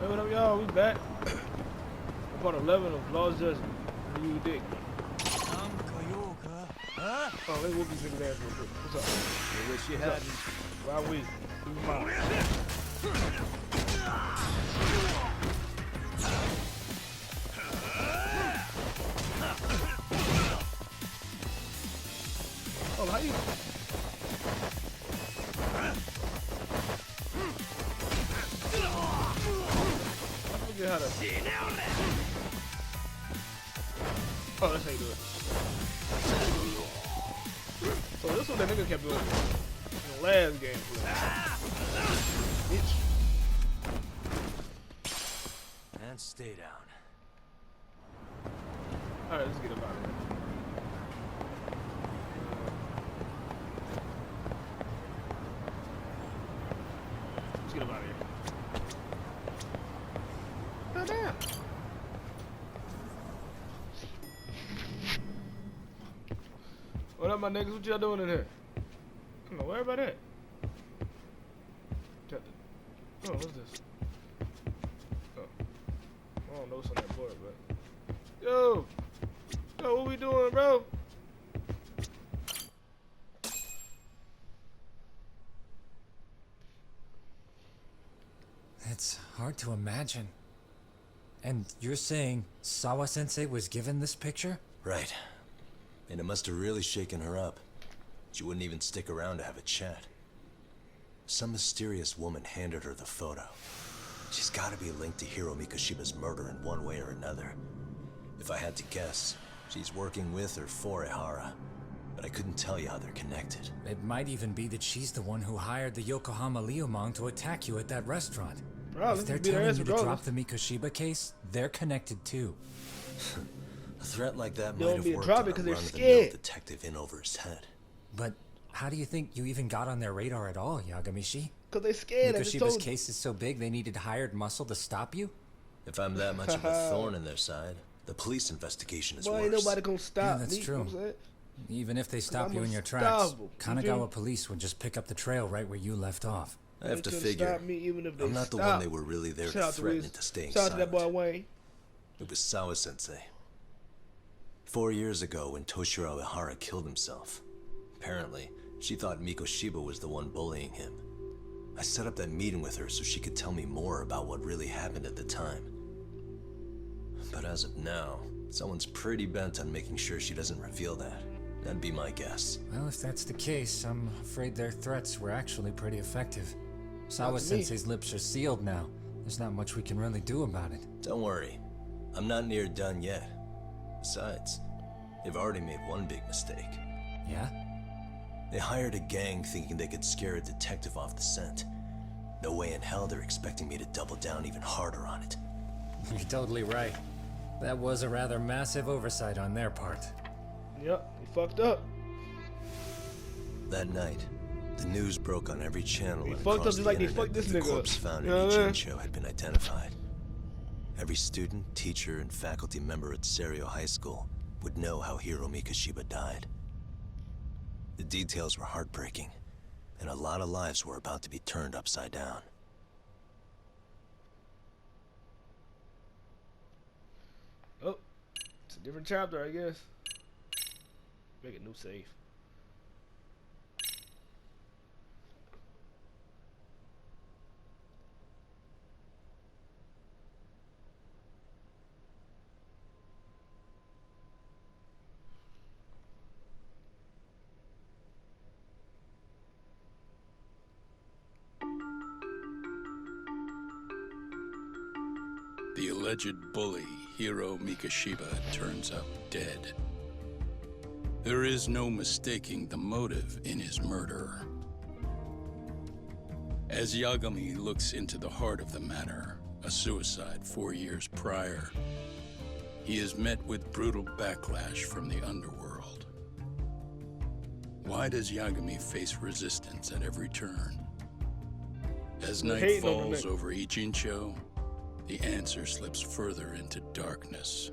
Hey, what up, y'all? We back. Part 11 of Lost Judgment. You dick. Oh, let's whoop these niggas ass real quick. What's up? I wish you hadn't. Why we? Oh, how you? I forget how to. Oh, that's how you do it. So this one that nigga kept doing in the last game. Bitch. And stay down. Alright, let's get him out of here. Let's get him out of here. God damn. What up, my niggas? What y'all doing in here? I don't know, where everybody at? Oh, what's this? Oh. I don't know what's on that board, but... Yo! Yo, what we doing, bro? It's hard to imagine. And you're saying Sawa-sensei was given this picture? Right. And it must have really shaken her up. She wouldn't even stick around to have a chat. Some mysterious woman handed her the photo. She's gotta be linked to Hiro Mikoshiba's murder in one way or another. If I had to guess, she's working with or for Ehara. But I couldn't tell you how they're connected. It might even be that she's the one who hired the Yokohama Liumang to attack you at that restaurant. Bro, if they're telling you to drop the Mikoshiba case, they're connected too. A threat like that They might don't have be worked drop on it a 'cause they're run-of-the-mill scared. detective in over his head. But how do you think you even got on their radar at all, Yagamishi? Cause they scared. Mikoshiba's case is so big they needed hired muscle to stop you? If I'm that much of a thorn in their side, the police investigation is Boy, worse. ain't nobody gonna stop that's me. true. You know what I'm saying? Even if they stop I'm you in your tracks, unstoppable. Kanagawa police would just pick up the trail right where you left off. I have They to couldn't figure, stop me even if they I'm not the one stopped. they were really there Shout to out to threaten Wiz. into staying Shout out to that silent. boy Wayne. It was Sawa-sensei. 4 years ago when Toshiro Ehara killed himself. Apparently, she thought Mikoshiba was the one bullying him. I set up that meeting with her so she could tell me more about what really happened at the time. But as of now, someone's pretty bent on making sure she doesn't reveal that. That'd be my guess. Well, if that's the case, I'm afraid their threats were actually pretty effective. Sawa-sensei's lips are sealed now. There's not much we can really do about it. Don't worry, I'm not near done yet. Besides, they've already made one big mistake. Yeah? They hired a gang thinking they could scare a detective off the scent. No way in hell they're expecting me to double down even harder on it. You're totally right. That was a rather massive oversight on their part. Yep, he fucked up. That night, the news broke on every channel. He and fucked up across just the like they internet fucked this that the nigga up. corpse found You know in what I mean? Ichincho had been identified. Every student, teacher, and faculty member at Serio High School would know how Hiro Mikoshiba died. The details were heartbreaking, and a lot of lives were about to be turned upside down. Oh, it's a different chapter, I guess. Make a new save. The alleged bully, Hiro Mikoshiba, turns up dead. There is no mistaking the motive in his murder. As Yagami looks into the heart of the matter, a suicide 4 years prior, he is met with brutal backlash from the underworld. Why does Yagami face resistance at every turn? As night hating on the falls nigga. over Ichincho, the answer slips further into darkness.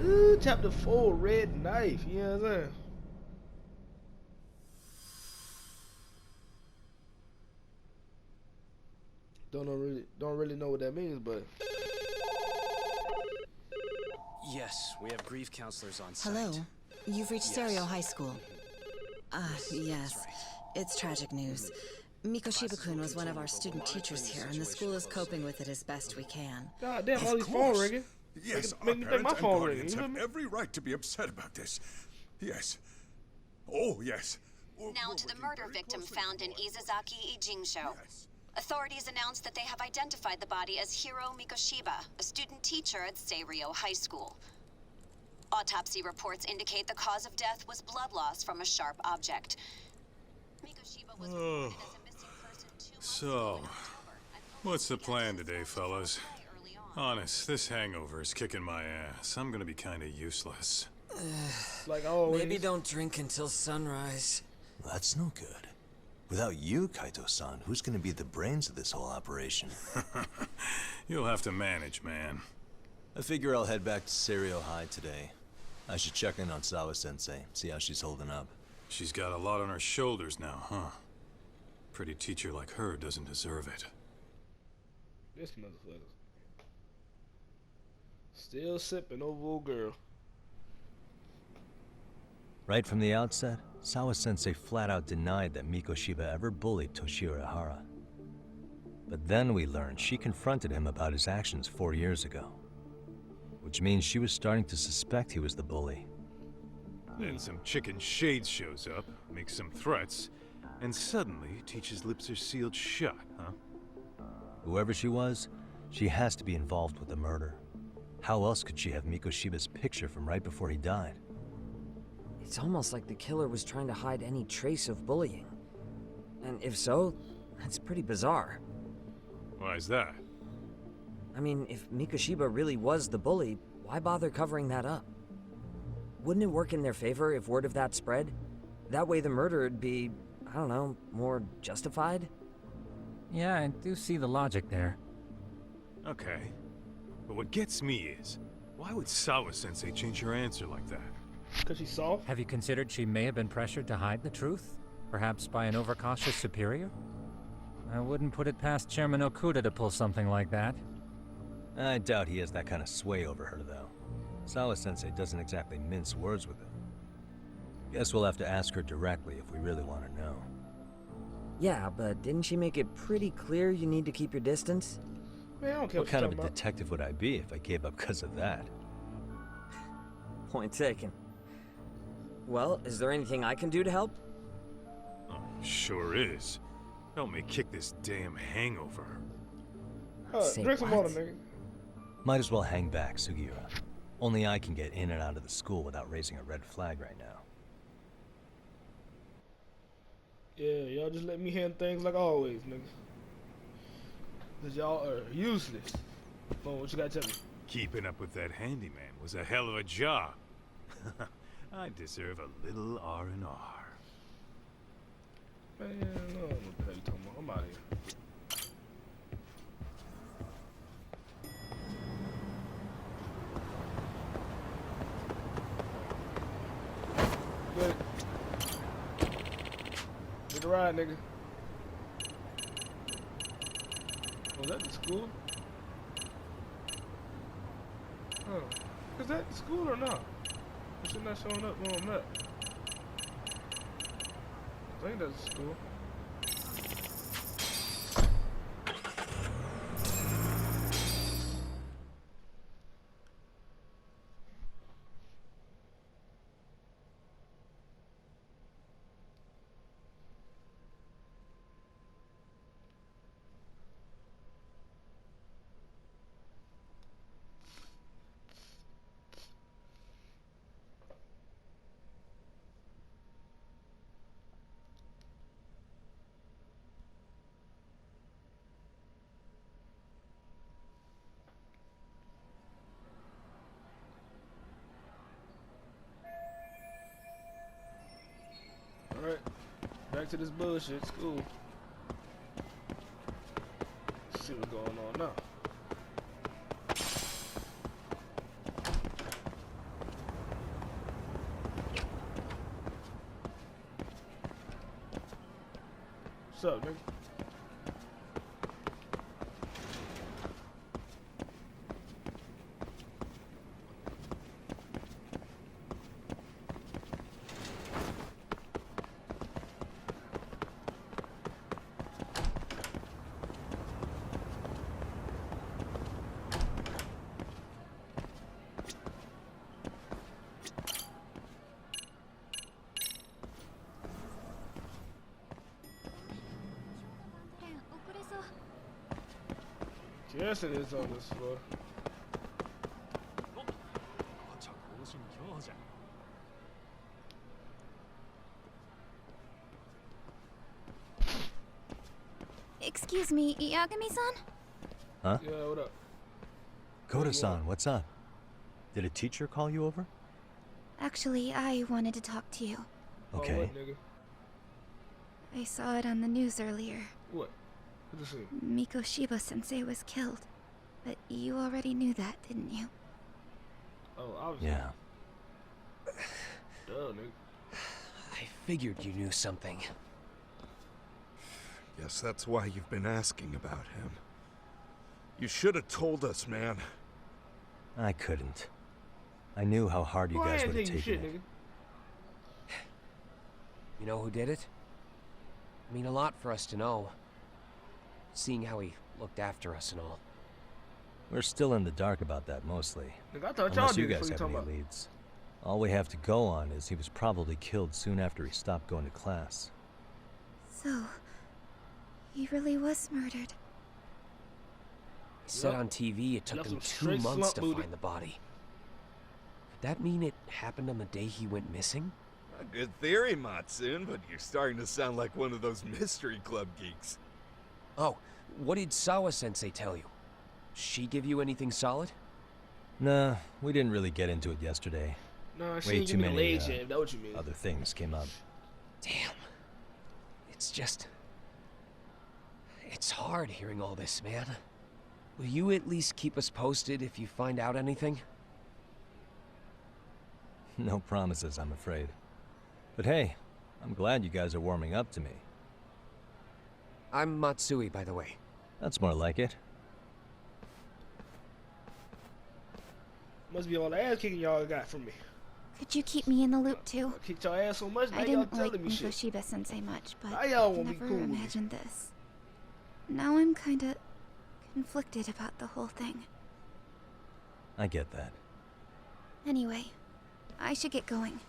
Ooh, chapter 4, Red Knife. You know what I'm saying? Don't really know what that means, but Yes, we have grief counselors on site. Hello. You've reached Yes. Stereo High School. Yes. That's right. It's tragic news. Mikoshiba-kun was one of our student teachers here, and the school is coping with it as best we can. god damn, all these phones ringing. Yes, Make me think my phone ringing. guardians You have hear me? every right to be upset about this. Yes. Oh, yes. Now to the murder victim found in Izazaki Ijingsho. Yes. Authorities announced that they have identified the body as Hiro Mikoshiba, a student teacher at Seirio High School. Autopsy reports indicate the cause of death was blood loss from a sharp object. Mikoshiba was reported as a missing person 2 months So, ago in October, and what's the police plan suspect today, was fellas? early on. Honest, this hangover is kicking my ass. I'm gonna be kinda useless. Like always. Maybe don't drink until sunrise. That's no good. Without you, Kaito-san, who's gonna be the brains of this whole operation? You'll have to manage, man. I figure I'll head back to Seirio High today. I should check in on Sawa-sensei, see how she's holding up. She's got a lot on her shoulders now, huh? Pretty teacher like her doesn't deserve it. This motherfucker. Still sipping over old girl. Right from the outset, Sawa-sensei flat out denied that Mikoshiba ever bullied Toshiro Ihara. But then we learned she confronted him about his actions 4 years ago. Which means she was starting to suspect he was the bully. Then some chicken shade shows up, makes some threats, and suddenly teacher's lips are sealed shut, huh? Whoever she was, she has to be involved with the murder. How else could she have Mikoshiba's picture from right before he died? It's almost like the killer was trying to hide any trace of bullying. And if so, that's pretty bizarre. Why's that? I mean, if Mikoshiba really was the bully, why bother covering that up? Wouldn't it work in their favor if word of that spread? That way the murder would be, I don't know, more justified? Yeah, I do see the logic there. Okay. But what gets me is, why would Sawa-sensei change her answer like that? Cause she's soft. Have you considered she may have been pressured to hide the truth? Perhaps by an overcautious superior? I wouldn't put it past Chairman Okuda to pull something like that. I doubt he has that kind of sway over her, though. Sawa-sensei doesn't exactly mince words with him. Guess we'll have to ask her directly if we really want to know. Yeah, but didn't she make it pretty clear you need to keep your distance? Man, I don't care What kind of you're a talking detective would I be if I gave up because of that? Point taken. Well, is there anything I can do to help? Oh, sure is. Help me kick this damn hangover. about. Say Drink some what? water, nigga. Might as well hang back, Sugiura. Only I can get in and out of the school without raising a red flag right now. Yeah, y'all just let me handle things like always, nigga. Cause y'all are useless. Come on, what you gotta tell me? Keeping up with that handyman was a hell of a job. I deserve a little R&R. Man, I don't know what the hell you talking about. I'm out of here. Good. Get a ride, nigga. Was that the school? Oh. Is that the school or not? It's not showing up where I'm at. I think that's the school. Alright, back to this bullshit school. Let's see what's going on now. What's up, nigga? Yes, it is on this floor. Excuse me, Yagami-san? Huh? Yeah, what up? Koda-san, what's up? Did a teacher call you over? Actually, I wanted to talk to you. Okay. Oh, what, nigga? I saw it on the news earlier. What? What you say? Mikoshiba-sensei was killed. But you already knew that, didn't you? Oh, obviously. Yeah. Duh, nigga. I figured you knew something. Guess that's why you've been asking about him. You should have told us, man. I couldn't. I knew how hard you Well, I guys ain't would have taking taken shit, it. nigga. You know who did it? I mean a lot for us to know. Seeing how he looked after us and all. We're still in the dark about that, mostly. Nigga, I thought y'all Unless you did it. guys What have you any talking about? leads. All we have to go on is he was probably killed soon after he stopped going to class. So, he really was murdered. He said Yup. on TV it took Left them him 2 straight months slump to booty. find the body. Could that mean it happened on the day he went missing? A good theory, Matsun, but you're starting to sound like one of those mystery club geeks. Oh, what did Sawa-sensei tell you? She give you anything solid? Nah, we didn't really get into it yesterday. Nah, she Way ain't too give me a many, leg jam. That what you mean? Other things came up. Damn. It's just... It's hard hearing all this, man. Will you at least keep us posted if you find out anything? No promises, I'm afraid. But hey, I'm glad you guys are warming up to me. I'm Matsui, by the way. That's more like it. Must be all the ass kicking y'all got from me. Could you keep me in the loop too? I kicked y'all ass so much, now I y'all didn't like telling me shit. Mikoshiba-sensei much, but Now y'all I won't be never cool with me. imagined this. Now I'm kinda conflicted about the whole thing. I get that. Anyway, I should get going.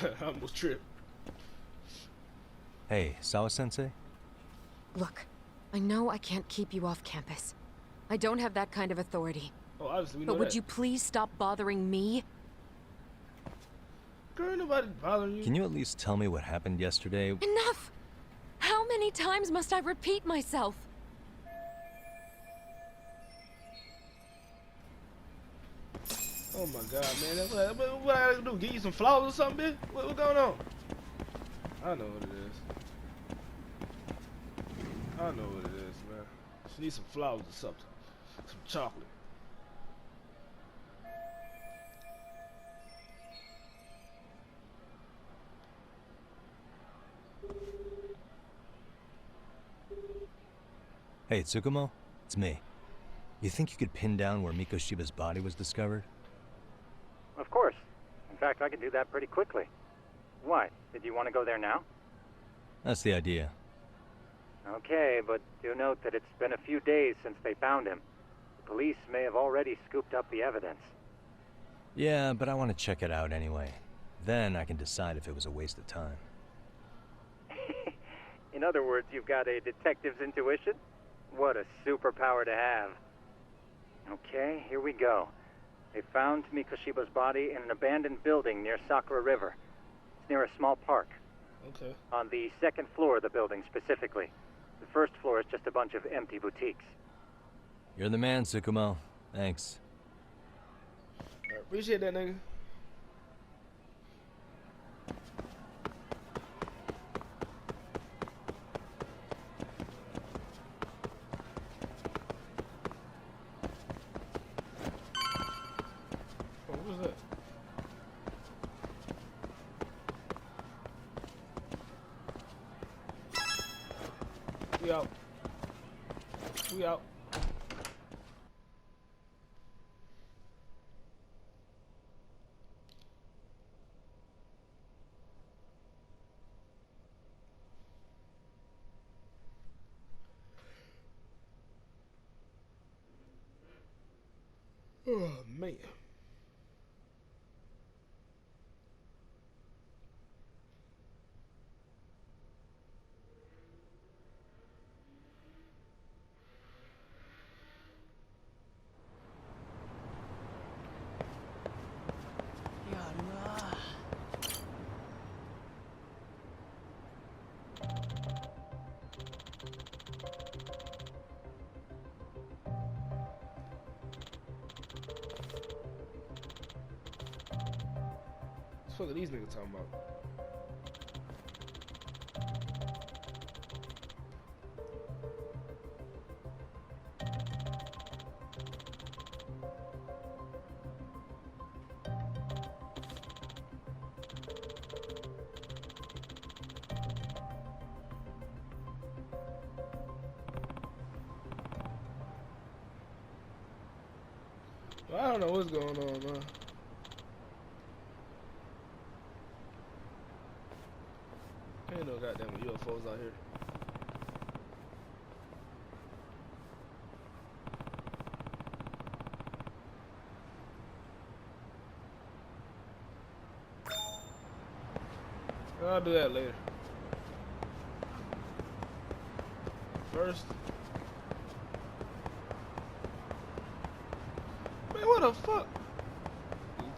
I almost tripped. Hey, Sawa-sensei? Look, I know I can't keep you off campus. I don't have that kind of authority. Oh, obviously we know But would that. you please stop bothering me? Girl, ain't nobody bothering you. Can you at least tell me what happened yesterday? Enough! How many times must I repeat myself? Oh my god, man. What I gotta do? Give you some flowers or something, bitch? What's going on? I know what it is. I know what it is, man. She needs some flowers or something. Some chocolate. Hey, Tsukumo? It's me. You think you could pin down where Mikoshiba's body was discovered? Of course. In fact, I can do that pretty quickly. Why? Did you want to go there now? That's the idea. Okay, but do note that it's been a few days since they found him. The police may have already scooped up the evidence. Yeah, but I want to check it out anyway. Then I can decide if it was a waste of time. In other words, you've got a detective's intuition? What a superpower to have. Okay, here we go. They found Mikoshiba's body in an abandoned building near Sakura River. It's near a small park. Okay. On the second floor of the building, specifically. The first floor is just a bunch of empty boutiques. You're the man, Tsukumo. Thanks. I appreciate that, nigga. Oh, what was that? We out. We out. Oh man. What the fuck are these niggas talking about? Well, I don't know what's going on, man. Ain't no goddamn UFOs out here. I'll do that later. First. Man, what the fuck?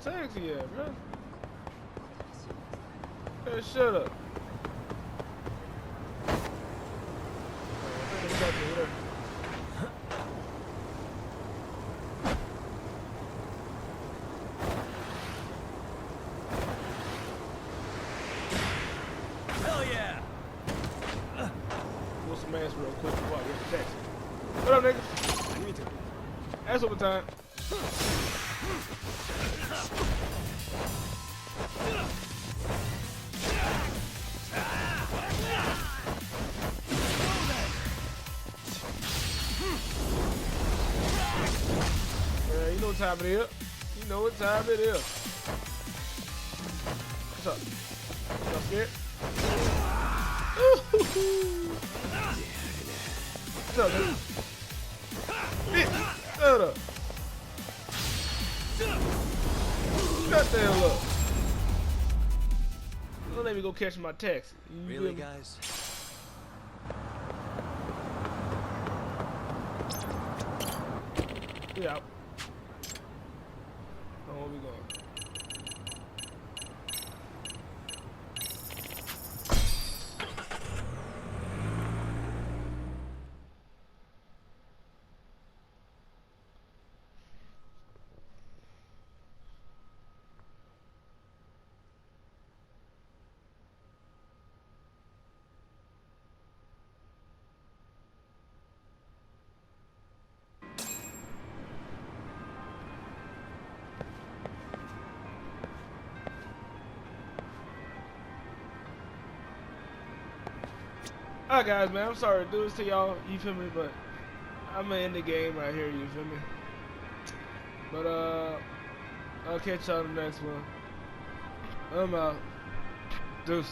Taxi at, bro? Hey, shut up. Hell yeah! Pull some ass real quick before I get the taxi. What up, nigga? Give me time. Ass over time. You know what time it is. You know what time it is. What's up? You scared? What's up, man? Bitch, shut up. Shut the hell up. Don't let me go catch my taxi. You Really, guys? Yeah. Oh, where we going? Alright guys, man, I'm sorry to do this to y'all, you feel me, but I'm gonna end the game right here, you feel me? But I'll catch y'all in the next one. I'm out. Deuces.